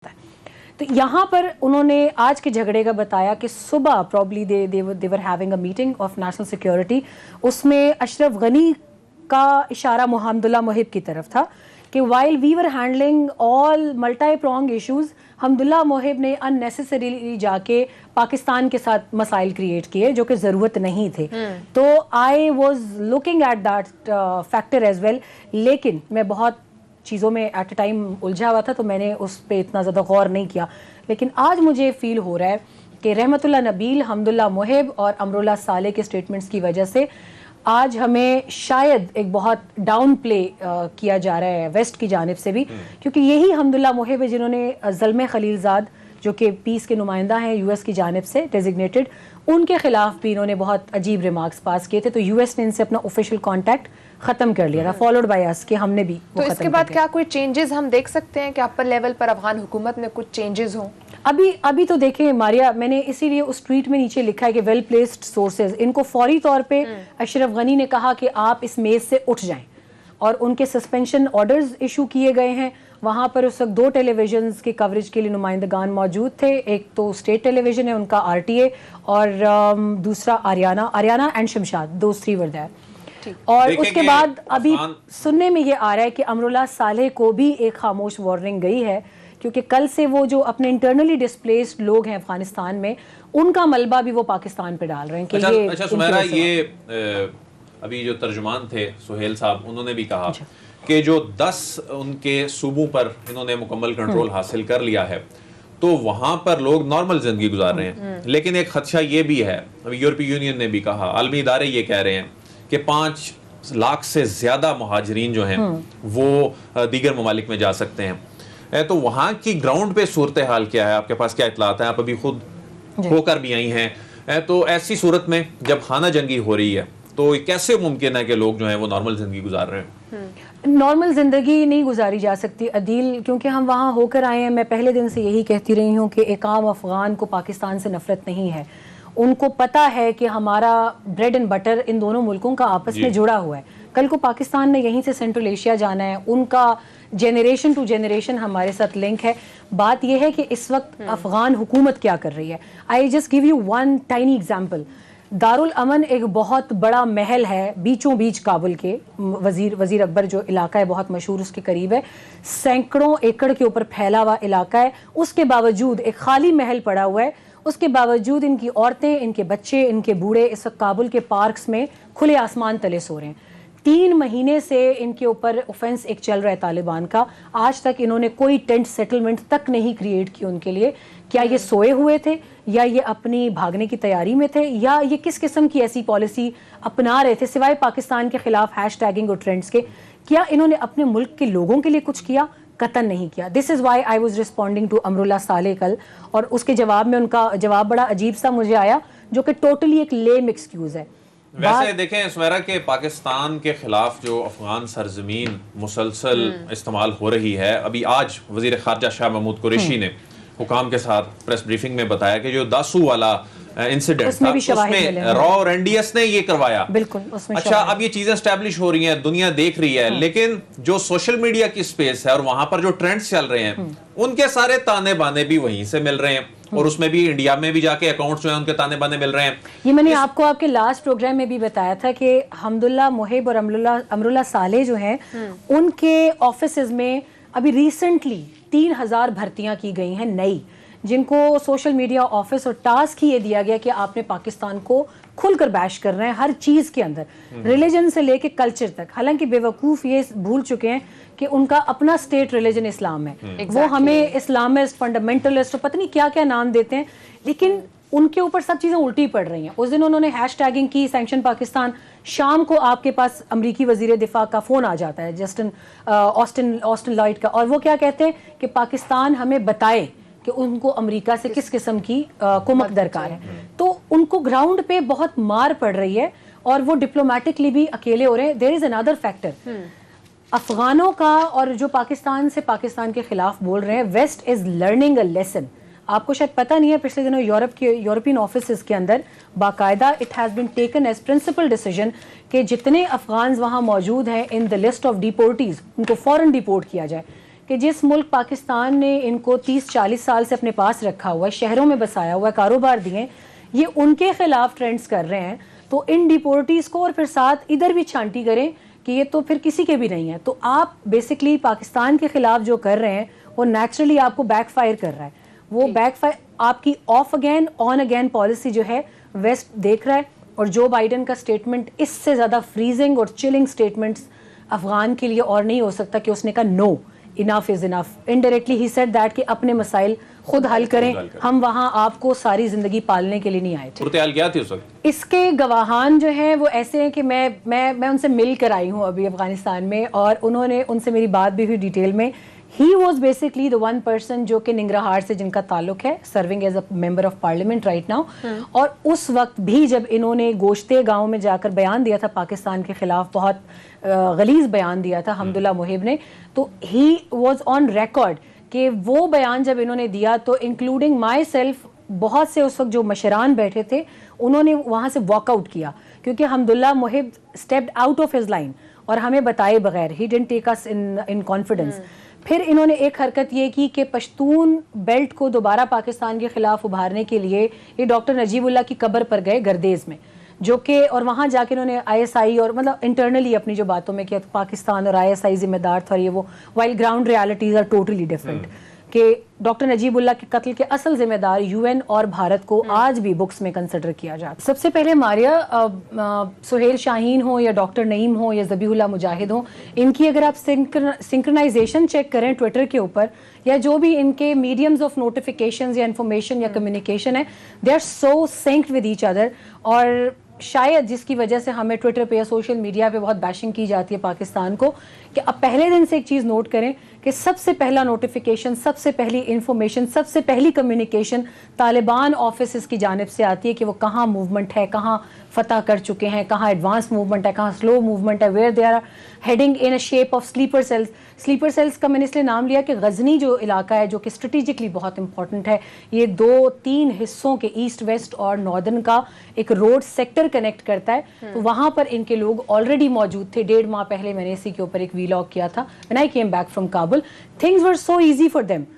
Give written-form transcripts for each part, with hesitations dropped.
تو یہاں پر انہوں نے آج کے جھگڑے کا بتایا کہ صبح probably they were having a meeting of national security. اس میں اشرف غنی کا اشارہ محمد اللہ محب کی طرف تھا کہ while we were handling all multi-pronged issues, حمد اللہ محب نے unnecessarily جا کے پاکستان کے ساتھ مسائل کریٹ کیے جو کہ ضرورت نہیں تھے. تو I was looking at that factor as well. لیکن میں بہت چیزوں میں ایٹ اے ٹائم الجھا ہوا تھا تو میں نے اس پہ اتنا زیادہ غور نہیں کیا. لیکن آج مجھے فیل ہو رہا ہے کہ رحمت اللہ نبیل، حمد اللہ محب اور امراللہ صالح کے سٹیٹمنٹس کی وجہ سے آج ہمیں شاید ایک بہت ڈاؤن پلے کیا جا رہا ہے ویسٹ کی جانب سے بھی، کیونکہ یہی حمد اللہ محب ہے جنہوں نے زلمے خلیل زاد جو کہ پیس کے نمائندہ ہیں یو ایس کی جانب سے ڈیزگنیٹڈ، ان کے خلاف بھی انہوں نے بہت عجیب ریمارکس پاس کیے تھے. تو یو ایس نے ان سے اپنا آفیشیل کانٹیکٹ ختم کر لیا تھا، فالوڈ بائی اس کہ ہم نے بھی. تو اس کے بعد کیا کوئی چینجز ہم دیکھ سکتے ہیں کہ اپر لیول پر افغان حکومت میں کچھ چینجز ہوں؟ ابھی تو دیکھیں ماریا، میں نے اسی لیے اس ٹویٹ میں نیچے لکھا ہے کہ ویل پلیسڈ سورسز، ان کو فوری طور پہ اشرف غنی نے کہا کہ آپ اس میز سے اٹھ جائیں، اور ان کے سسپینشن آرڈرز ایشو کیے گئے ہیں. وہاں پر اس وقت 2 ٹیلی ویژنز کے کوریج کے لیے نمائندگان موجود تھے، ایک تو اسٹیٹ ٹیلی ویژن ہے ان کا RTA اور دوسرا Ariana and Shamshad, those 3 were there. اور اس کے بعد ابھی سننے میں یہ آ رہا ہے کہ امراللہ صالح کو بھی ایک خاموش وارننگ گئی ہے، کیونکہ کل سے وہ جو اپنے انٹرنلی ڈسپلیسڈ لوگ ہیں افغانستان میں ان کا ملبہ بھی وہ پاکستان پہ ڈال رہے ہیں کہ یہ. اچھا سمیرا، یہ ابھی جو ترجمان تھے سہیل صاحب، انہوں نے بھی کہا کہ جو 10 ان کے صوبوں پر انہوں نے مکمل کنٹرول حاصل کر لیا ہے تو وہاں پر لوگ نارمل زندگی گزار رہے ہیں. لیکن ایک خدشہ یہ بھی ہے، ابھی یورپی یونین نے بھی کہا، عالمی ادارے یہ کہہ رہے ہیں کہ 5 لاکھ سے زیادہ مہاجرین جو ہیں وہ دیگر ممالک میں جا سکتے ہیں. تو وہاں کی گراؤنڈ پہ صورتحال کیا ہے؟ آپ کے پاس کیا اطلاعات ہیں؟ آپ ابھی خود ہو کر بھی آئی ہیں. تو ایسی صورت میں جب خانہ جنگی ہو رہی ہے تو کیسے ممکن ہے کہ لوگ جو ہیں وہ نارمل زندگی گزار رہے ہیں؟ نارمل زندگی نہیں گزاری جا سکتی عدیل، کیونکہ ہم وہاں ہو کر آئے ہیں. میں پہلے دن سے یہی کہتی رہی ہوں کہ ایک عام افغان کو پاکستان سے نفرت نہیں ہے. ان کو پتہ ہے کہ ہمارا بریڈ اینڈ بٹر ان دونوں ملکوں کا آپس میں جڑا ہوا ہے. کل کو پاکستان نے یہیں سے سینٹرل ایشیا جانا ہے، ان کا جنریشن ٹو جنریشن ہمارے ساتھ لنک ہے. بات یہ ہے کہ اس وقت افغان حکومت کیا کر رہی ہے. I just give you one tiny example. Darulaman ایک بہت بڑا محل ہے بیچوں بیچ کابل کے، وزیر اکبر جو علاقہ ہے بہت مشہور اس کے قریب ہے، سینکڑوں ایکڑ کے اوپر پھیلا ہوا علاقہ ہے. اس کے باوجود ایک خالی محل پڑا ہوا ہے، اس کے باوجود ان کی عورتیں، ان کے بچے، ان کے بوڑھے اس وقت کابل کے پارکس میں کھلے آسمان تلے سو رہے ہیں. 3 مہینے سے ان کے اوپر اوفینس ایک چل رہا ہے طالبان کا. آج تک انہوں نے کوئی ٹینٹ سیٹلمنٹ تک نہیں کریٹ کی ان کے لیے. کیا یہ سوئے ہوئے تھے یا یہ اپنی بھاگنے کی تیاری میں تھے، یا یہ کس قسم کی ایسی پالیسی اپنا رہے تھے سوائے پاکستان کے خلاف ہیش ٹیگنگ اور ٹرینڈز کے؟ کیا انہوں نے اپنے ملک کے لوگوں کے لیے کچھ کیا؟ قطعاً نہیں کیا. This is why I was responding to Amrullah Saleh کل، اور اس کے جواب میں ان کا جواب بڑا عجیب سا مجھے آیا جو کہ ٹوٹلی ایک لیم ایکسکیوز ہے. ویسے دیکھیں سمیرا کہ پاکستان کے خلاف جو افغان سرزمین مسلسل استعمال ہو رہی ہے، ابھی آج وزیر خارجہ شاہ محمود قریشی نے حکام کے ساتھ پریس بریفنگ میں بتایا کہ جو داسو والا انسیڈنٹ تھا اس میں را اور NDS نے یہ کروایا. اچھا اب یہ چیزیں اسٹیبلش ہو رہی ہیں، دنیا دیکھ رہی ہے، لیکن جو سوشل میڈیا کی سپیس ہے اور وہاں پر جو ٹرینڈز چل رہے ہیں ان کے سارے تانے بانے بھی وہیں سے مل رہے ہیں، اور اس میں بھی انڈیا میں بھی جا کے اکاؤنٹس جو ہیں ان کے تانے بانے مل رہے ہیں. یہ میں نے آپ کو آپ کے لاسٹ پروگرام میں بھی بتایا تھا کہ حمد اللہ محب اور امراللہ صالح جو ہیں ان کے آفیسز میں ابھی ریسنٹلی 3000 بھرتیاں کی گئی ہیں نئی، جن کو سوشل میڈیا آفس اور ٹاسک ہی یہ دیا گیا کہ آپ نے پاکستان کو کھل کر بیش کرنا ہے ہر چیز کے اندر، ریلیجن سے لے کے کلچر تک. حالانکہ بے وقوف یہ بھول چکے ہیں کہ ان کا اپنا اسٹیٹ ریلیجن اسلام ہے. وہ ہمیں اسلامسٹ، فنڈامنٹلسٹ اور پتہ نہیں کیا کیا نام دیتے ہیں، لیکن ان کے اوپر سب چیزیں الٹی پڑ رہی ہیں. اس دن انہوں نے ہیش ٹیگنگ کی سینکشن پاکستان، شام کو آپ کے پاس امریکی وزیر دفاع کا فون آ جاتا ہے آسٹن لائٹ کا، اور وہ کیا کہتے ہیں کہ پاکستان ہمیں بتائے کہ ان کو امریکہ سے کس قسم کی کمک درکار ہے. تو ان کو گراؤنڈ پہ بہت مار پڑ رہی ہے اور وہ ڈپلومیٹکلی بھی اکیلے ہو رہے ہیں. دیر از اندر فیکٹر افغانوں کا اور جو پاکستان سے پاکستان کے خلاف بول رہے ہیں. West is learning a lesson. آپ کو شاید پتہ نہیں ہے، پچھلے دنوں یورپین آفیسز کے اندر باقاعدہ it has been taken as principle decision کہ جتنے افغانز وہاں موجود ہیں ان دا لسٹ آف ڈیپورٹیز ان کو فوراً ڈیپورٹ کیا جائے. کہ جس ملک پاکستان نے ان کو 30-40 سال سے اپنے پاس رکھا ہوا ہے, شہروں میں بسایا ہوا ہے, کاروبار دیے, یہ ان کے خلاف ٹرینڈز کر رہے ہیں, تو ان ڈیپورٹیز کو اور پھر ساتھ ادھر بھی چھانٹی کریں کہ یہ تو پھر کسی کے بھی نہیں ہے. تو آپ بیسکلی پاکستان کے خلاف جو کر رہے ہیں وہ نیچرلی آپ کو بیک فائر کر رہا ہے. وہ بیک فائر آپ کی of again on again policy جو ہے ویسٹ دیکھ رہا ہے, اور جو بائیڈن کا سٹیٹمنٹ اس سے زیادہ فریزنگ اور چلنگ سٹیٹمنٹس افغان کے لیے اور نہیں ہو سکتا کہ اس نے کہا نو, انف از انف. انڈائریکٹلی ہی سیڈ دیٹ کہ اپنے مسائل خود حل کریں, ہم وہاں آپ کو ساری زندگی پالنے کے لیے نہیں آئے تھے. صورتحال کیا تھی اس وقت؟ اس کے گواہان جو ہیں وہ ایسے ہیں کہ میں ان سے مل کر آئی ہوں ابھی افغانستان میں, اور انہوں نے ان سے میری بات بھی ہوئی ڈیٹیل میں. He was basically the one person جو کہ ننگرہار سے جن کا تعلق ہے, serving as a member of parliament right now. اور اس وقت بھی جب انہوں نے گوشتے گاؤں میں جا کر بیان دیا تھا پاکستان کے خلاف, بہت غلیظ بیان دیا تھا حمداللہ محب نے, تو ہی واز آن ریکارڈ کہ وہ بیان جب انہوں نے دیا تو انکلوڈنگ مائی سیلف بہت سے اس وقت جو مشران بیٹھے تھے انہوں نے وہاں سے واک آؤٹ کیا, کیونکہ Hamdullah Mohib stepped out of his line اور ہمیں بتائے بغیر, he didn't take us in confidence. پھر انہوں نے ایک حرکت یہ کی کہ پشتون بیلٹ کو دوبارہ پاکستان کے خلاف ابھارنے کے لیے یہ ڈاکٹر نجیب اللہ کی قبر پر گئے گردیز میں, جو کہ اور وہاں جا کے انہوں نے آئی ایس آئی اور مطلب انٹرنلی اپنی جو باتوں میں کیا پاکستان اور آئی ایس آئی ذمہ دار تھا, اور یہ وہ while ground realities are totally different, کہ ڈاکٹر نجیب اللہ کے قتل کے اصل ذمہ دار یو این اور بھارت کو آج بھی بکس میں کنسیڈر کیا جاتا. سب سے پہلے ماریا سہیل شاہین ہو یا ڈاکٹر نعیم ہو یا ذبیح اللہ مجاہد ہو, ان کی اگر آپ سنکرنائزیشن چیک کریں ٹویٹر کے اوپر یا جو بھی ان کے میڈیمز آف نوٹیفیکیشنز یا انفارمیشن یا کمیونیکیشن ہے, they are so synced with each other. اور شاید جس کی وجہ سے ہمیں ٹویٹر پہ یا سوشل میڈیا پہ بہت بیشنگ کی جاتی ہے پاکستان کو, کہ اب پہلے دن سے ایک چیز نوٹ کریں کہ سب سے پہلا نوٹیفیکیشن, سب سے پہلی انفارمیشن, سب سے پہلی کمیونیکیشن طالبان آفیسز کی جانب سے آتی ہے کہ وہ کہاں موومنٹ ہے, کہاں فتح کر چکے ہیں, کہاں ایڈوانس موومنٹ ہے, کہاں سلو موومنٹ ہے, where they are heading in a shape of sleeper cells. Sleeper cells کا میں نے اس لیے نام لیا کہ غزنی جو علاقہ ہے جو کہ اسٹریٹجکلی بہت امپورٹنٹ ہے, یہ 2-3 حصوں کے ایسٹ ویسٹ اور ناردرن کا ایک روڈ سیکٹر کنیکٹ کرتا ہے, تو وہاں پر ان کے لوگ آلریڈی موجود تھے. 1.5 ماہ پہلے میں نے اسی کے اوپر ایک ویلاگ کیا تھا, when I came back from Kabul, things were so easy for them.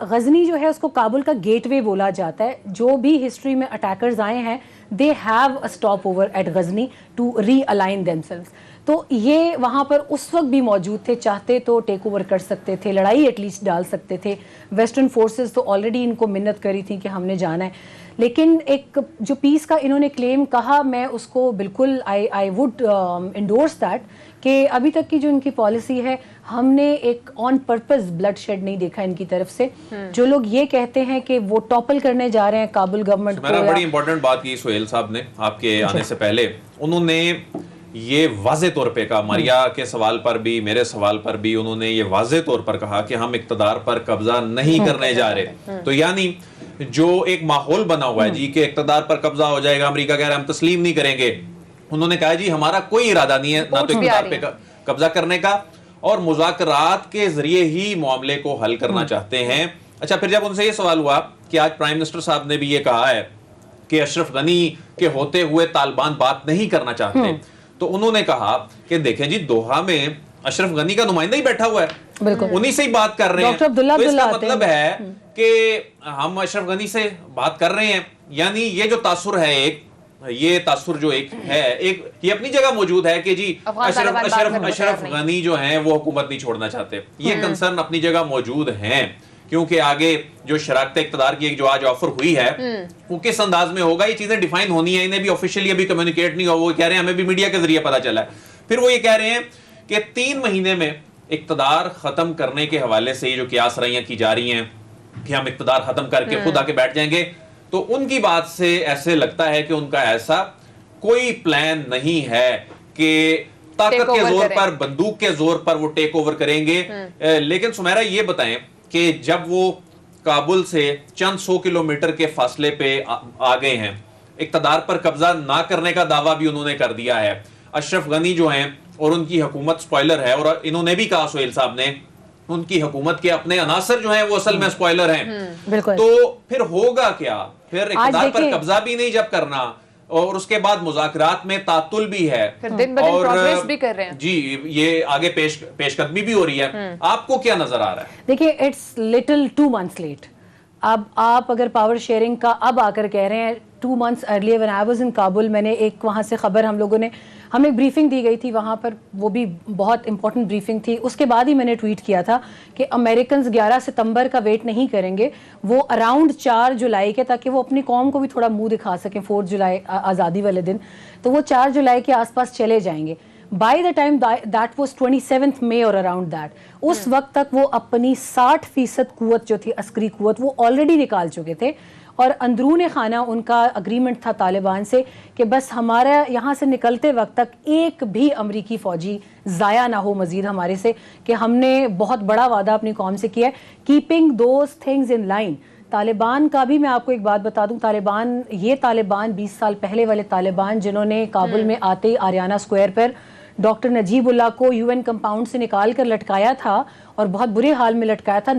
Ghazni جو ہے اس کو کابل کا گیٹ وے بولا جاتا ہے. جو بھی ہسٹری میں اٹیکرز آئے ہیں they have a stop over at Ghazni to realign themselves. تو یہ وہاں پر اس وقت بھی موجود تھے, چاہتے تو ٹیک اوور کر سکتے تھے, لڑائی ایٹ لیسٹ ڈال سکتے تھے. ویسٹرن فورسز تو آلریڈی ان کو منت کری تھی کہ ہم نے جانا ہے, لیکن ایک جو پیس کا انہوں نے کلیم کہا, میں اس کو بالکل آئی وڈ انڈورس دیٹ, کہ ابھی تک کی جو ان کی پالیسی ہے, ہم نے ایک آن پرپز بلڈ شیڈ نہیں دیکھا ان کی طرف سے. جو لوگ یہ کہتے ہیں کہ وہ ٹاپل کرنے جا رہے ہیں کابل گورنمنٹ کو, میرا بڑی امپورٹنٹ بات کی سہیل صاحب نے آپ کے آنے سے پہلے, انہوں نے یہ واضح طور پہ کہا, ماریا کے سوال پر بھی میرے سوال پر بھی انہوں نے یہ واضح طور پر کہا کہ ہم اقتدار پر قبضہ نہیں کرنے جا رہے. تو یعنی جو ایک ماحول بنا ہوا ہے جی کہ اقتدار پر قبضہ ہو جائے گا, امریکہ کہہ رہا ہے ہم تسلیم نہیں کریں گے, انہوں نے کہا جی ہمارا کوئی ارادہ نہیں ہے نہ تو اقتدار پہ قبضہ کرنے کا, اور مذاکرات کے ذریعے ہی معاملے کو حل کرنا چاہتے ہیں. اچھا, پھر جب ان سے یہ سوال ہوا کہ آج پرائم منسٹر صاحب نے بھی یہ کہا ہے کہ اشرف غنی کے ہوتے ہوئے طالبان بات نہیں کرنا چاہتے, تو انہوں نے کہا کہ دیکھیں جی دوحہ میں اشرف غنی کا نمائندہ ہی بیٹھا ہوا ہے, انہی سے ہی بات کر رہے ہیں, تو اس کا مطلب ہے کہ ہم اشرف غنی سے بات کر رہے ہیں. یعنی یہ جو تاثر ہے, ایک یہ تاثر جو ایک ہے, ایک یہ اپنی جگہ موجود ہے کہ جی اشرف غنی جو ہیں وہ حکومت نہیں چھوڑنا چاہتے, یہ کنسرن اپنی جگہ موجود ہیں, کیونکہ آگے جو شراکت اقتدار کی ایک جو آج آفر ہوئی ہے وہ کس انداز میں ہوگا, یہ چیزیں ڈیفائن ہونی ہیں, انہیں بھی آفیشیلی ابھی کمیونیکیٹ نہیں ہوا. وہ کہہ رہے ہیں ہمیں بھی میڈیا کے ذریعے پتا چلا ہے. پھر وہ یہ کہہ رہے ہیں کہ 3 مہینے میں اقتدار ختم کرنے کے حوالے سے یہ جو قیاس رائیاں کی جا رہی ہیں کہ ہم اقتدار ختم کر کے خود آ کے بیٹھ جائیں گے, تو ان کی بات سے ایسے لگتا ہے کہ ان کا ایسا کوئی پلان نہیں ہے کہ طاقت کے زور پر, بندوق کے زور پر وہ ٹیک اوور کریں گے. لیکن سمیرا یہ بتائیں کہ جب وہ کابل سے چند 100 کلومیٹر کے فاصلے پہ آ گئے ہیں, اقتدار پر قبضہ نہ کرنے کا دعویٰ بھی انہوں نے کر دیا ہے. اشرف غنی جو ہیں اور ان کی حکومت سپوائلر ہے, اور انہوں نے بھی کہا سہیل صاحب نے ان کی حکومت کے اپنے عناصر جو ہیں وہ اصل میں سپوائلر ہیں. تو پھر ہوگا کیا, پھر اقتدار پر قبضہ بھی نہیں جب کرنا, اور اس کے بعد مذاکرات میں تعطل بھی ہے, پھر دن بدن پروگریس بھی کر رہے ہیں. جی یہ آگے پیش قدمی بھی ہو رہی ہے. آپ کو کیا نظر آ رہا ہے؟ دیکھیے اٹس لٹل 2 months لیٹ. اب آپ اگر پاور شیئرنگ کا اب آ کر کہہ رہے ہیں 2 months earlier when I was in Kabul, میں نے ایک وہاں سے خبر ہمیں بریفنگ دی گئی تھی وہاں پر, وہ بھی بہت امپورٹنٹ بریفنگ تھی. اس کے بعد ہی میں نے ٹویٹ کیا تھا کہ امریکنز 11 ستمبر کا ویٹ نہیں کریں گے, وہ اراؤنڈ 4 جولائی کے, تاکہ وہ اپنی قوم کو بھی تھوڑا منہ دکھا سکیں 4 جولائی آزادی والے دن, تو وہ 4 جولائی کے آس پاس چلے جائیں گے. By the time that was 27 مئی اور اراؤنڈ دیٹ, اس وقت تک وہ اپنی 60% قوت جو تھی عسکری قوت وہ آلریڈی نکال چکے تھے. اور اندرون خانہ ان کا اگریمنٹ تھا طالبان سے کہ بس ہمارا یہاں سے نکلتے وقت تک ایک بھی امریکی فوجی ضائع نہ ہو مزید ہمارے سے, کہ ہم نے بہت بڑا وعدہ اپنی قوم سے کیا ہے, keeping those things in line. Taliban کا بھی میں آپ کو ایک بات بتا دوں, طالبان 20 سال پہلے والے طالبان جنہوں نے کابل میں آتے ہی آریانہ اسکوائر پر ڈاکٹر نجیب اللہ کو UN کمپاؤنڈ سے نکال کر لٹکایا تھا, اور بہت برے حال میں لٹکایا تھا.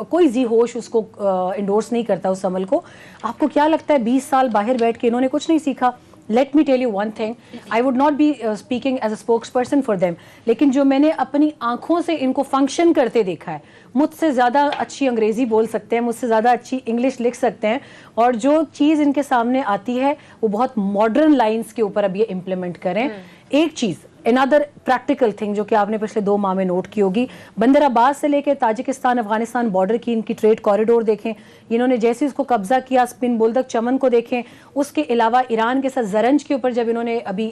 کوئی ذی ہوش اس کو انڈورس نہیں کرتا اس عمل کو. آپ کو کیا لگتا ہے 20 سال باہر بیٹھ کے انہوں نے کچھ نہیں سیکھا؟ Let me tell you one thing, I would not be speaking as a spokesperson for them, لیکن جو میں نے اپنی آنکھوں سے ان کو فنکشن کرتے دیکھا ہے, مجھ سے زیادہ اچھی انگریزی بول سکتے ہیں, مجھ سے زیادہ اچھی انگلش لکھ سکتے ہیں, اور جو چیز ان کے سامنے آتی ہے وہ بہت ماڈرن لائنز کے اوپر اب یہ امپلیمنٹ کریں. ایک چیز another practical thing جو کہ آپ نے پچھلے 2 ماہ میں نوٹ کی ہوگی, بندر عباس سے لے کے تاجکستان افغانستان بارڈر کی ان کی ٹریڈ کوریڈور دیکھیں, انہوں نے جیسے اس کو قبضہ کیا, اسپن بولدک چمن کو دیکھیں, اس کے علاوہ ایران کے ساتھ زرنج کے اوپر جب انہوں نے ابھی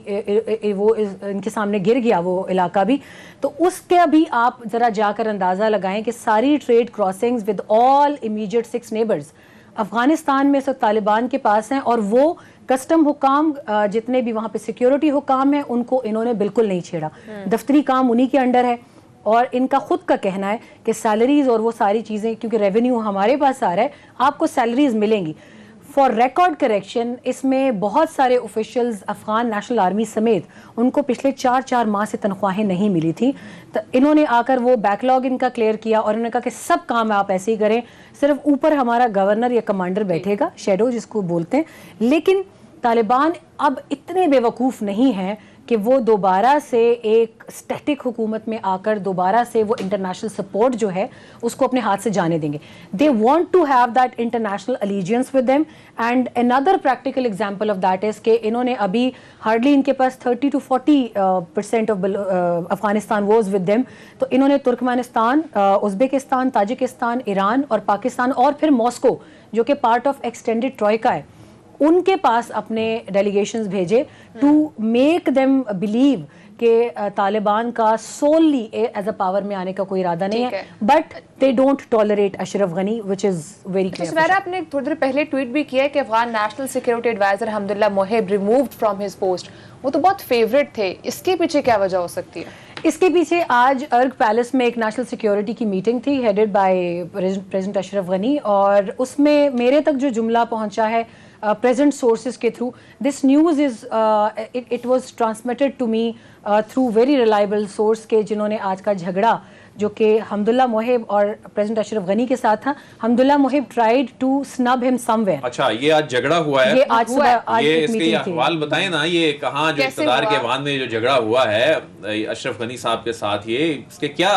وہ ان کے سامنے گر گیا وہ علاقہ بھی, تو اس کے بھی آپ ذرا جا کر اندازہ لگائیں کہ ساری trade crossings with all immediate 6 neighbours Afghanistan میں سب طالبان کے پاس ہیں, اور وہ کسٹم حکام جتنے بھی وہاں پہ سیکیورٹی حکام ہیں ان کو انہوں نے بالکل نہیں چھیڑا. دفتری کام انہی کے انڈر ہے, اور ان کا خود کا کہنا ہے کہ سیلریز اور وہ ساری چیزیں, کیونکہ ریونیو ہمارے پاس آ رہا ہے, آپ کو سیلریز ملیں گی. فار ریکارڈ کریکشن, اس میں بہت سارے آفیشلز افغان نیشنل آرمی سمیت ان کو پچھلے 4 ماہ سے تنخواہیں نہیں ملی تھی. تو انہوں نے آ کر وہ بیک لاگ ان کا کلیئر کیا, اور انہوں نے کہا کہ سب کام آپ ایسے ہی کریں, صرف اوپر ہمارا گورنر یا کمانڈر بیٹھے گا, شیڈو جس کو بولتے ہیں. لیکن طالبان اب اتنے بے وقوف نہیں ہیں کہ وہ دوبارہ سے ایک اسٹیٹک حکومت میں آ کر دوبارہ سے وہ انٹرنیشنل سپورٹ جو ہے اس کو اپنے ہاتھ سے جانے دیں گے. They want to have that international allegiance with them. And another practical example of that is کہ انہوں نے ابھی ہارڈلی ان کے پاس 30 to 40% of Afghanistan was with them. تو انہوں نے ترکمانستان, ازبکستان, تاجکستان, ایران اور پاکستان, اور پھر ماسکو جو کہ پارٹ آف ایکسٹینڈیڈ ٹروئکا ہے, ان کے پاس اپنے ڈیلیگیشنز بھیجے ٹو میک دیم بلیو کہ طالبان کا سوللی ایز اے پاور میں آنے کا کوئی ارادہ نہیں ہے, but they don't tolerate Ashraf Ghani which is very clear. Samira, آپ نے تھوڑی دیر پہلے ٹویٹ بھی کیا ہے کہ Afghan national security adviser Hamdullah Mohib removed from his post, وہ تو بہت فیوریٹ تھے, اس کے پیچھے کیا وجہ ہو سکتی ہے؟ اس کے پیچھے آج ارگ پیلس میں ایک نیشنل سیکیورٹی کی میٹنگ تھی headed by president Ashraf Ghani, اور اس میں میرے تک جو جملہ پہنچا ہے present sources کے through, this news is it was transmitted to me through very reliable source کے جنہوں نے آج کا جھگڑا جو کہ حمداللہ محب اور پریزیڈنٹ اشرف غنی کے ساتھ تھا, حمداللہ محب tried to snub him somewhere. اچھا, یہ آج جھگڑا ہوا ہے, یہ آج صبح یہ اس کے احوال بتائیں نا, یہ کہاں جو اقتدار کے عوان میں جو جھگڑا ہوا ہے اشرف غنی صاحب کے ساتھ, یہ اس کے کیا